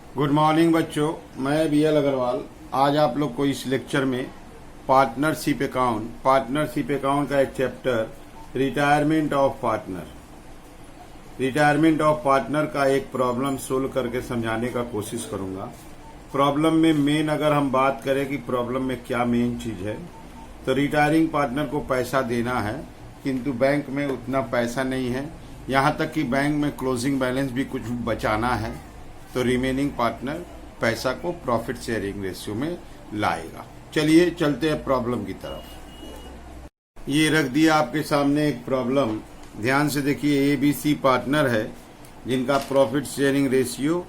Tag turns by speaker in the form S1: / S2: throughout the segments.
S1: Good morning बच्चों, मैं B L Agarwal. आज आप लोग को इस लेक्चर में पार्टनरशिप अकाउंट का एक चैप्टर रिटायरमेंट ऑफ पार्टनर का एक प्रॉब्लम सोल्व करके समझाने का कोशिश करूंगा। प्रॉब्लम में मेन अगर हम बात करें कि प्रॉब्लम में क्या मेन चीज है, तो रिटायरिंग पार्टनर को पैसा देना है, किंतु बैंक में उतना पैसा नहीं है। यहां तक कि बैंक में क्लोजिंग बैलेंस भी कुछ बचाना है, तो रिमेनिंग पार्टनर पैसा को प्रॉफिट शेयरिंग रेशियो में लाएगा। चलिए चलते हैं प्रॉब्लम की तरफ। ये रख दिया आपके सामने एक प्रॉब्लम, ध्यान से देखिए। ABC पार्टनर है जिनका प्रॉफिट शेयरिंग रेशियो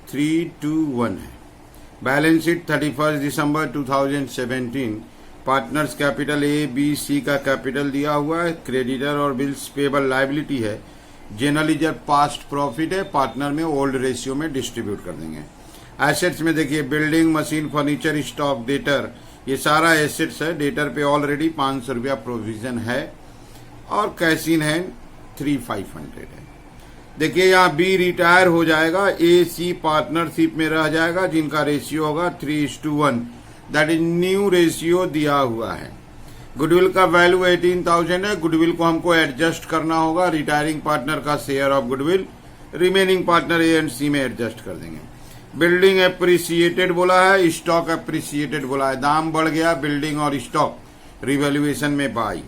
S1: 3:1 है। बैलेंस शीट 31 दिसंबर 2017। पार्टनर्स कैपिटल ABC का कैपिटल दिया हुआ है, क्रेडिटर और बिल्स पेबल लायबिलिटी है, जनरली जब पास्ट प्रॉफिट है, पार्टनर में ओल्ड रेशियो में डिस्ट्रीब्यूट कर देंगे। एसेट्स में देखिए building, machine, furniture, stock, debtor, ये सारा एसेट्स है। डेटर पे ऑलरेडी 500 रुपया प्रोविजन है और कैश इन है 3500 है। देखिए यहाँ बी रिटायर हो जाएगा, AC पार्टनरशिप में रह जाएगा जिनका रेशियो होगा 3:1, दैट इज न्यू रेशियो दिया हुआ है। गुडविल का वैल्यू 18,000 है। गुडविल को हमको एडजस्ट करना होगा। रिटायरिंग पार्टनर का share of goodwill remaining partner A and C में एडजस्ट कर देंगे। बिल्डिंग एप्रिसिएटेड बोला है, स्टॉक एप्रिसिएटेड बोला है, दाम बढ़ गया बिल्डिंग और स्टॉक, रिवैल्यूएशन में बाई।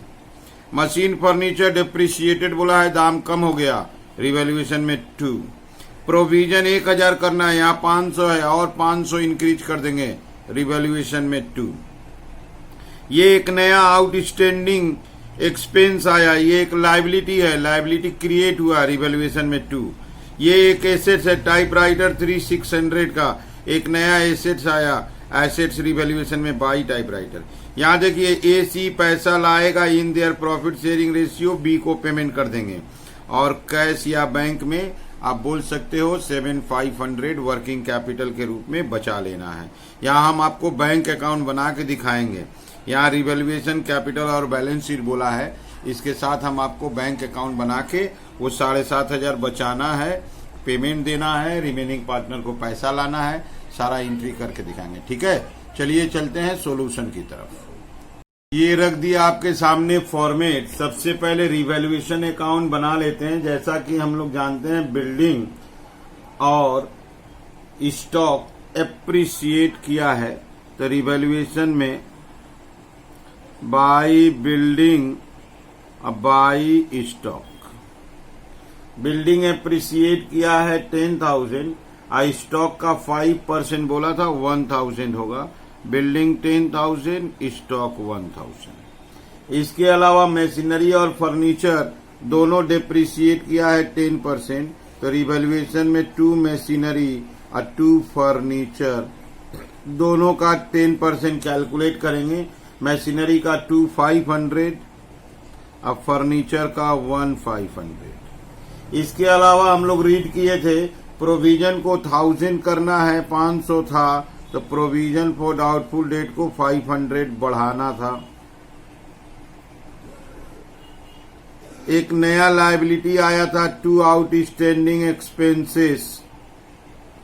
S1: मशीन फर्नीचर डिप्रिसिएटेड बोला है, दाम कम हो गया, रिवैल्यूएशन में 2। प्रोविजन 1000 करना है, यहाँ 500 है और 500 इंक्रीज कर देंगे, रिवैल्यूएशन में 2। ये एक नया आउटस्टैंडिंग एक्सपेंस आया, ये एक लायबिलिटी है, लायबिलिटी क्रिएट हुआ, रिवैल्यूएशन में 2। ये एक एसेट्स है, टाइपराइटर 3600 का एक नया एसेट्स आया, एसेट्स रिवैल्यूएशन में बाई टाइपराइटर। यहाँ देखिए AC पैसा लाएगा इन their profit sharing ratio, B को पेमेंट कर देंगे और कैश या बैंक में आप बोल सकते हो 7500 वर्किंग कैपिटल के रूप में बचा लेना है। यहाँ हम आपको बैंक अकाउंट बना के दिखाएंगे। यहाँ रिवैल्यूएशन, कैपिटल और बैलेंस शीट बोला है, इसके साथ हम आपको बैंक अकाउंट बना के वो 7500 बचाना है, पेमेंट देना है, रिमेनिंग पार्टनर को पैसा लाना है, सारा एंट्री करके दिखाएंगे। ठीक है, चलिए चलते हैं सॉल्यूशन की तरफ। ये रख दिया आपके सामने फॉर्मेट। सबसे पहले रिवैल्यूएशन अकाउंट बना लेते हैं। जैसा कि हम लोग जानते हैं बिल्डिंग और स्टॉक एप्रिसिएट किया है, तो रिवैल्यूएशन में by building by stock. Building appreciate किया है 10,000, स्टॉक का 5% बोला था 1000 होगा। Building 10,000, stock 1000। इसके अलावा मशीनरी और फर्नीचर दोनों डिप्रिसिएट किया है 10%, तो रिवैल्यूएशन में 2 मशीनरी और 2 फर्नीचर, दोनों का 10% कैलकुलेट करेंगे। मशीनरी का 2500 और फर्नीचर का 1500। इसके अलावा हम लोग रीड किए थे प्रोविजन को 1000 करना है, 500 था, तो प्रोविजन फॉर डाउटफुल डेट को 500 बढ़ाना था। एक नया लायबिलिटी आया था 2 आउटस्टैंडिंग एक्सपेंसेस,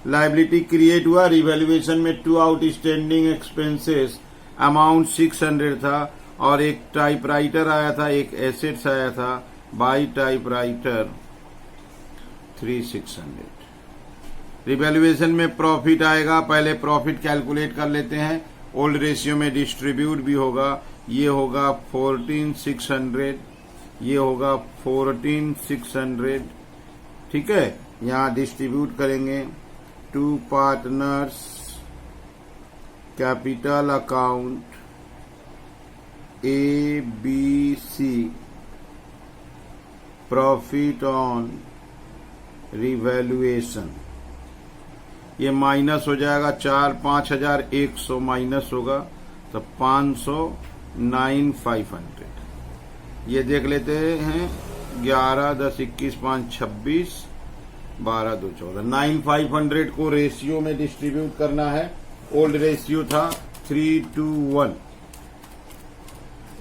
S1: लायबिलिटी क्रिएट हुआ, रिवैल्यूएशन में 2 आउटस्टैंडिंग एक्सपेंसेस, अमाउंट 600 था। और एक टाइपराइटर आया था, एक एसेट्स आया था, बाई टाइपराइटर 3600। रिवैल्यूएशन में प्रॉफिट आएगा, पहले प्रॉफिट कैलकुलेट कर लेते हैं, ओल्ड रेशियो में डिस्ट्रीब्यूट भी होगा। ये होगा 14600, ये होगा 14600। ठीक है, यहाँ डिस्ट्रीब्यूट करेंगे। 2 partners capital account ABC, profit on revaluation, ये माइनस हो जाएगा, 5100 माइनस होगा, तो 500 9500। ये देख लेते हैं, 11 10 21 5 26 12 2 14, 9500 को रेशियो में डिस्ट्रीब्यूट करना है। ओल्ड रेशियो था 3:1।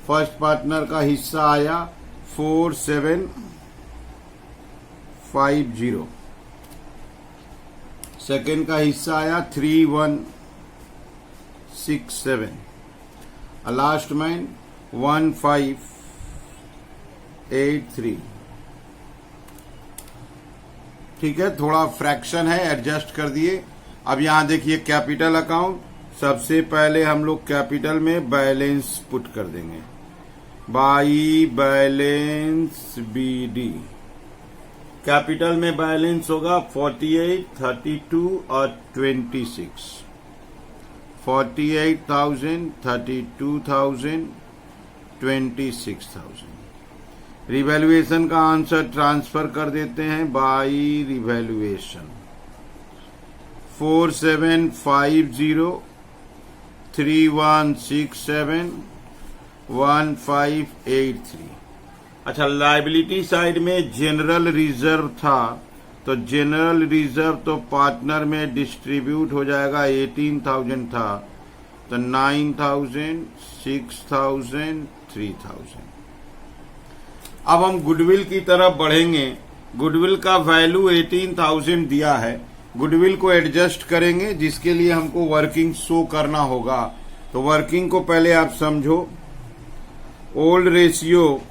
S1: फर्स्ट पार्टनर का हिस्सा आया 4750, सेकेंड का हिस्सा आया 3167, लास्ट में 1583। ठीक है, थोड़ा फ्रैक्शन है, एडजस्ट कर दिए। अब यहां देखिए कैपिटल अकाउंट, सबसे पहले हम लोग कैपिटल में बैलेंस पुट कर देंगे, बाई बैलेंस BD। कैपिटल में बैलेंस होगा 48, 32 और 26। 48,000, 32,000, 26,000। रिवैल्यूएशन का आंसर ट्रांसफर कर देते हैं बाई रिवैल्यूएशन। 4750, 3167, 1583। अच्छा, लायबिलिटी साइड में जनरल रिजर्व था, तो जनरल रिजर्व तो पार्टनर में डिस्ट्रीब्यूट हो जाएगा। 18,000 था तो 9,000, 6,000, 3,000। अब हम गुडविल की तरफ बढ़ेंगे। गुडविल का वैल्यू 18,000 दिया है। गुडविल को एडजस्ट करेंगे, जिसके लिए हमको वर्किंग शो करना होगा। तो वर्किंग को पहले आप समझो। ओल्ड रेशियो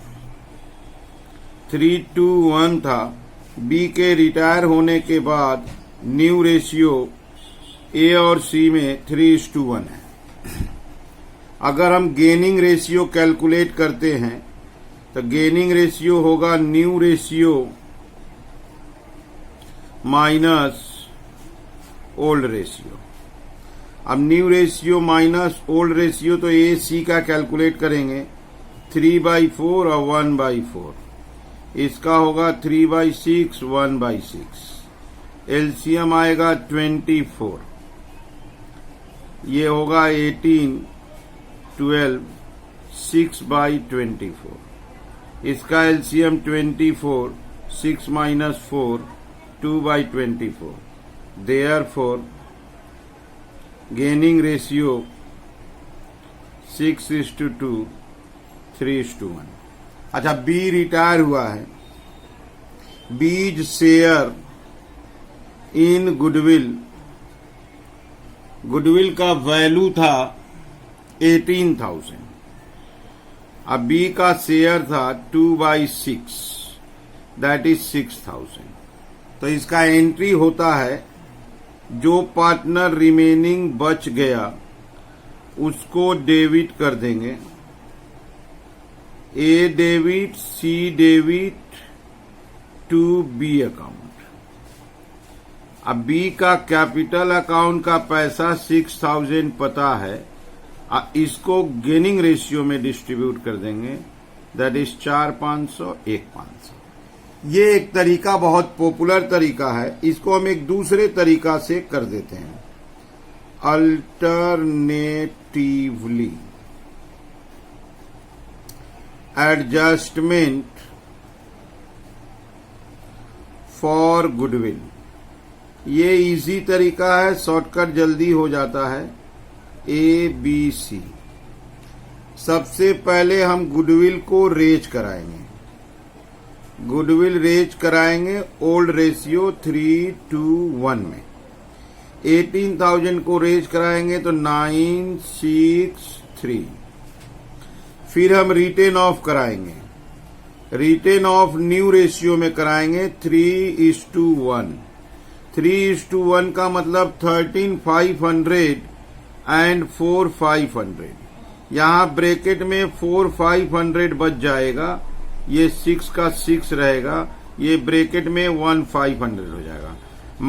S1: 3:1 था। बी के रिटायर होने के बाद न्यू रेशियो ए और सी में 3:1 है। अगर हम गेनिंग रेशियो कैलकुलेट करते हैं तो गेनिंग रेशियो होगा new ratio minus old ratio. अब new ratio minus old ratio, तो ए सी का कैलकुलेट करेंगे 3/4 और 1/4। इसका होगा 3/6, 1/6। एलसीएम आएगा 24। ये होगा 18, 12, 6/24। इसका एलसीएम 24, 6 - 4, 2/24। Therefore gaining ratio 6:2, 3:1। अच्छा, बी रिटायर हुआ है। बीज शेयर इन गुडविल, गुडविल का वैल्यू था 18,000। अब बी का शेयर था 2/6, दैट इज 6,000। तो इसका एंट्री होता है, जो पार्टनर रिमेनिंग बच गया उसको डेबिट कर देंगे। A debit, C debit to B account. अब बी का कैपिटल अकाउंट का पैसा 6,000 पता है, इसको गेनिंग रेशियो में डिस्ट्रीब्यूट कर देंगे, दैट इज 4,500, 1,500। ये एक तरीका, बहुत पॉपुलर तरीका है। इसको हम एक दूसरे तरीका से कर देते हैं, अल्टरनेटिवली एडजस्टमेंट फॉर गुडविल। ये इजी तरीका है, शॉर्टकट जल्दी हो जाता है। ABC। सबसे पहले हम गुडविल को रेज कराएंगे। गुडविल रेज कराएंगे ओल्ड रेशियो 3:1 में। 18,000 को रेज कराएंगे तो 963। फिर हम रिटेन ऑफ कराएंगे। रिटेन ऑफ न्यू रेशियो में कराएंगे 3:1। 3:1 का मतलब 13,500 एंड 4,500। यहां ब्रैकेट में 4,500 बच जाएगा, ये 6 का 6 रहेगा, ये ब्रैकेट में 1,500 हो जाएगा।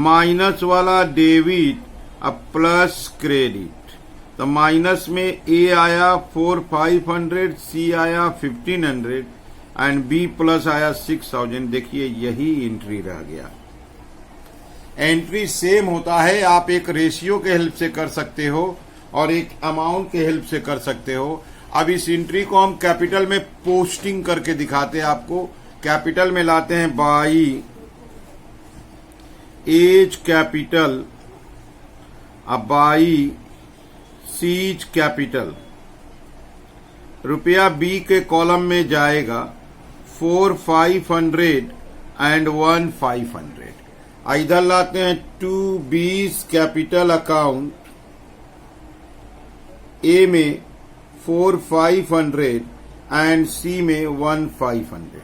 S1: माइनस वाला डेबिट, अब प्लस क्रेडिट। तो माइनस में ए आया 4,500, सी आया 1,500 एंड बी प्लस आया 6,000। देखिए यही एंट्री रह गया। एंट्री सेम होता है, आप एक रेशियो के हेल्प से कर सकते हो और एक अमाउंट के हेल्प से कर सकते हो। अब इस एंट्री को हम कैपिटल में पोस्टिंग करके दिखाते हैं आपको। कैपिटल में लाते हैं बाई एज कैपिटल, अब बाई सीज कैपिटल। रुपया बी के कॉलम में जाएगा 4,500 एंड 1,500। इधर लाते हैं 2B's कैपिटल अकाउंट, ए में 4,500 एंड सी में 1,500।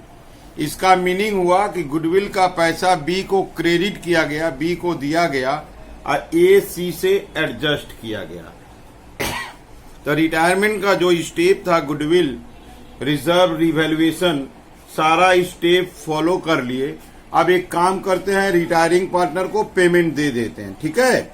S1: इसका मीनिंग हुआ कि गुडविल का पैसा बी को क्रेडिट किया गया, बी को दिया गया और ए सी से एडजस्ट किया गया। तो रिटायरमेंट का जो स्टेप था, गुडविल रिजर्व रिवैल्यूएशन, सारा स्टेप फॉलो कर लिए। अब एक काम करते हैं, रिटायरिंग पार्टनर को पेमेंट दे देते हैं। ठीक है,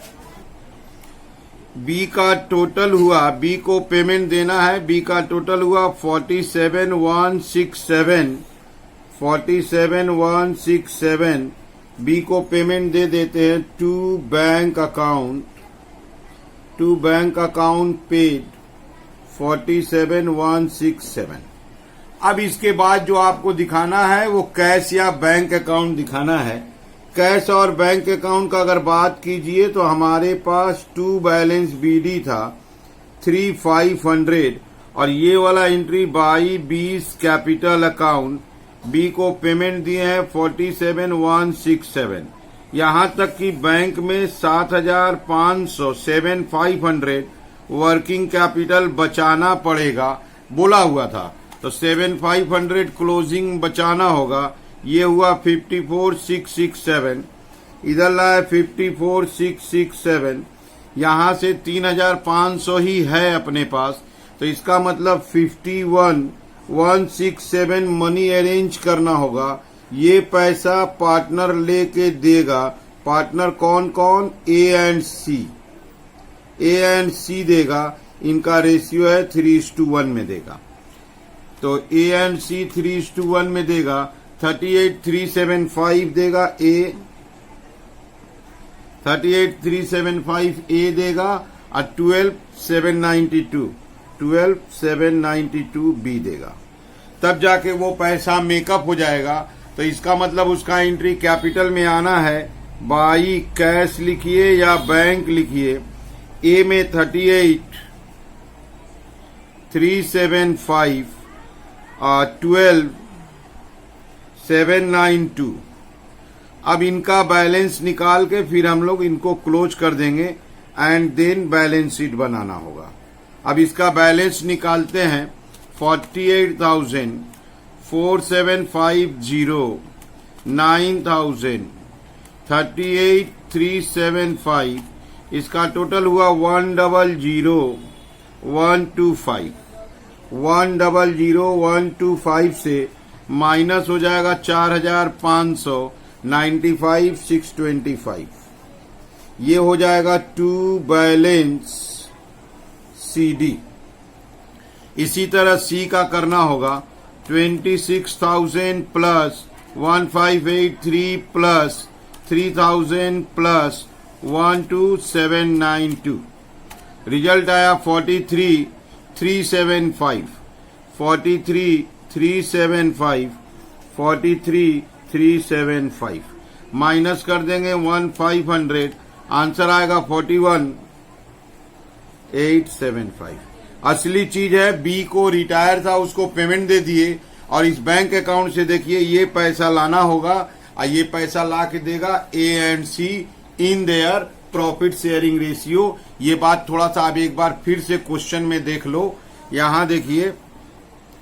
S1: बी का टोटल हुआ, बी को पेमेंट देना है। बी का टोटल हुआ 47,167 बी को पेमेंट दे देते हैं टू बैंक अकाउंट पेड 47,167। अब इसके बाद जो आपको दिखाना है वो कैश या बैंक अकाउंट दिखाना है। कैश और बैंक अकाउंट का अगर बात कीजिए तो हमारे पास टू बैलेंस बीडी था 3,500 और ये वाला entry by B's capital account, B को पेमेंट दिए हैं 47,167। यहां तक कि बैंक में 7,500 वर्किंग कैपिटल बचाना पड़ेगा बोला हुआ था, तो 7,500 क्लोजिंग बचाना होगा। ये हुआ 54,667, इधर लाए 54,667, यहां से 3,500 ही है अपने पास, तो इसका मतलब 51,167 मनी अरेंज करना होगा। ये पैसा पार्टनर लेके देगा। पार्टनर कौन कौन? ए एंड सी देगा। इनका रेशियो है 3:1 में देगा, तो ए एंड सी 3:1 में देगा। 38,375 देगा ए, 38,375 ए देगा और 12,792 बी देगा। तब जाके वो पैसा मेकअप हो जाएगा। तो इसका मतलब उसका एंट्री कैपिटल में आना है। बाई कैश लिखिए या बैंक लिखिए। ए में 38,375 और 12,792। अब इनका बैलेंस निकाल के फिर हम लोग इनको क्लोज कर देंगे एंड देन बैलेंस शीट बनाना होगा। अब इसका बैलेंस निकालते हैं। 48,4,750, 9,000, 38,375, इसका टोटल हुआ 100,125। 100,125 से माइनस हो जाएगा 4,500, 95,625। ये हो जाएगा टू बैलेंस CD। इसी तरह सी का करना होगा। 26,000 प्लस 1,583 प्लस 3,000 प्लस 12,792। रिजल्ट आया 43,375, 43,375, 43,375 माइनस कर देंगे 1,500, आंसर आएगा 41,875। असली चीज है, बी को रिटायर था उसको पेमेंट दे दिए और इस बैंक अकाउंट से देखिए ये पैसा लाना होगा और ये पैसा ला के देगा A and C in their profit sharing ratio. ये बात थोड़ा सा आप एक बार फिर से क्वेश्चन में देख लो। यहां देखिए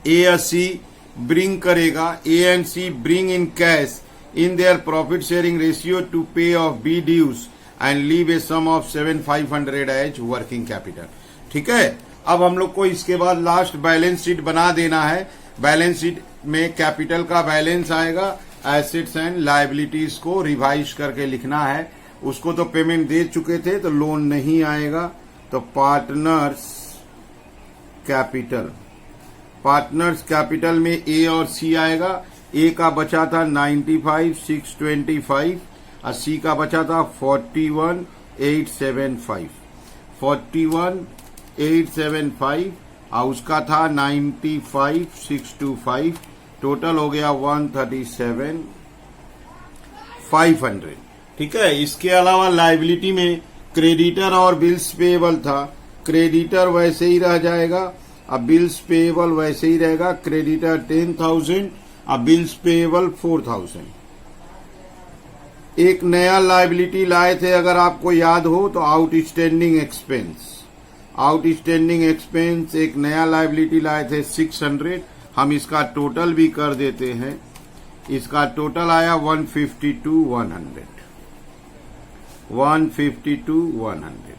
S1: ए और सी ब्रिंग करेगा, A and C bring in cash in their profit sharing ratio to pay off B dues and leave a sum of 7,500 as working capital. ठीक है, अब हम लोग को इसके बाद लास्ट बैलेंस शीट बना देना है। बैलेंस शीट में कैपिटल का बैलेंस आएगा, एसेट्स एंड लायबिलिटीज को रिवाइज करके लिखना है। उसको तो पेमेंट दे चुके थे तो लोन नहीं आएगा। तो पार्टनर्स कैपिटल में ए और सी आएगा। ए का बचा था 95,625 और सी का बचा था 41,875, 41,875 और उसका था 95,625। टोटल हो गया 137,500। ठीक है, इसके अलावा लायबिलिटी में क्रेडिटर और बिल्स पेएबल था। क्रेडिटर वैसे ही रह जाएगा, अब बिल्स पेएबल वैसे ही रहेगा। क्रेडिटर 10,000 और बिल्स पेएबल 4,000। एक नया लायबिलिटी लाए थे, अगर आपको याद हो तो आउटस्टैंडिंग एक्सपेंस। आउटस्टैंडिंग एक्सपेंस एक नया लायबिलिटी लाए थे 600। हम इसका टोटल भी कर देते हैं। इसका टोटल आया 152,100। 152,100।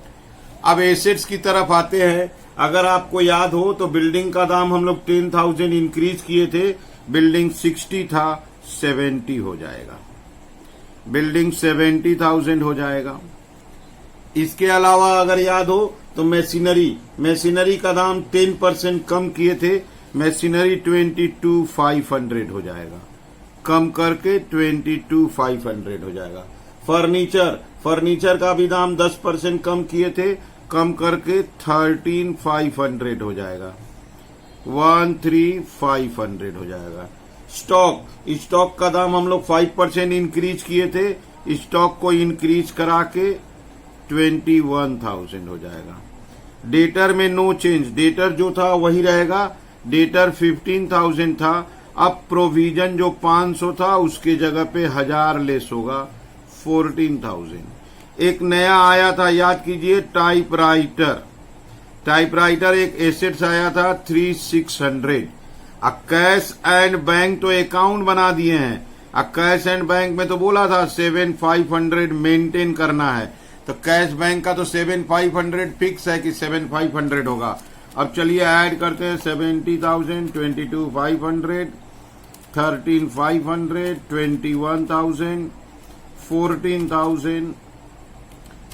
S1: अब एसेट्स की तरफ आते हैं। अगर आपको याद हो तो बिल्डिंग का दाम हम लोग 10,000 इंक्रीज किए थे। बिल्डिंग 60 था, 70 हो जाएगा। बिल्डिंग 70,000 हो जाएगा। इसके अलावा अगर याद हो तो मशीनरी का दाम 10% कम किए थे। मशीनरी 22,500 हो जाएगा, कम करके 22,500 हो जाएगा। फर्नीचर का भी दाम 10% कम किए थे, कम करके 13,500 हो जाएगा। 13,500 हो जाएगा। स्टॉक का दाम हम लोग 5% इंक्रीज किए थे। स्टॉक को इंक्रीज करा के 21,000 हो जाएगा। डेटर में नो चेंज, डेटर जो था वही रहेगा। डेटर 15,000 था। अब प्रोविजन जो 500 था उसके जगह पे 1000 लेस होगा, 14,000। एक नया आया था, याद कीजिए, टाइपराइटर एक एसेट्स आया था 3,600। कैश एंड बैंक तो अकाउंट बना दिए हैं। कैश एंड बैंक में तो बोला था 7,500 मेंटेन करना है, तो कैश बैंक का तो 7,500 फिक्स है कि 7,500 होगा। अब चलिए ऐड करते हैं 70,000, 22,500, 13,500, 21,000, 14,000,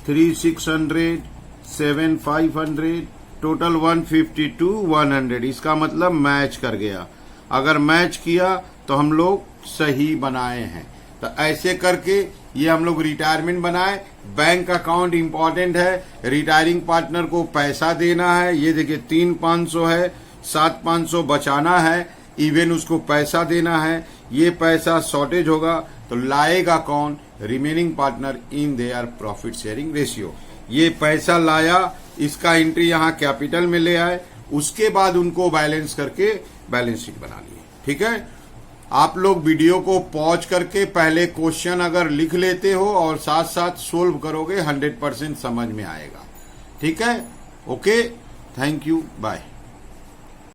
S1: 3,600, 7,500, टोटल 152,100। इसका मतलब मैच कर गया। अगर मैच किया तो हम लोग सही बनाए हैं। तो ऐसे करके ये हम लोग रिटायरमेंट बनाए। बैंक अकाउंट इंपॉर्टेंट है। रिटायरिंग पार्टनर को पैसा देना है। ये देखिए 3,500 है, 7,500 बचाना है, इवन उसको पैसा देना है। ये पैसा शॉर्टेज होगा तो लाएगा कौन? Remaining partner in their profit sharing ratio. ये पैसा लाया, इसका एंट्री यहाँ कैपिटल में ले आए, उसके बाद उनको बैलेंस करके बैलेंस शीट बना लिए। ठीक है, आप लोग वीडियो को पॉज करके पहले क्वेश्चन अगर लिख लेते हो और साथ साथ सोल्व करोगे 100% समझ में आएगा। ठीक है, ओके, थैंक यू, बाय।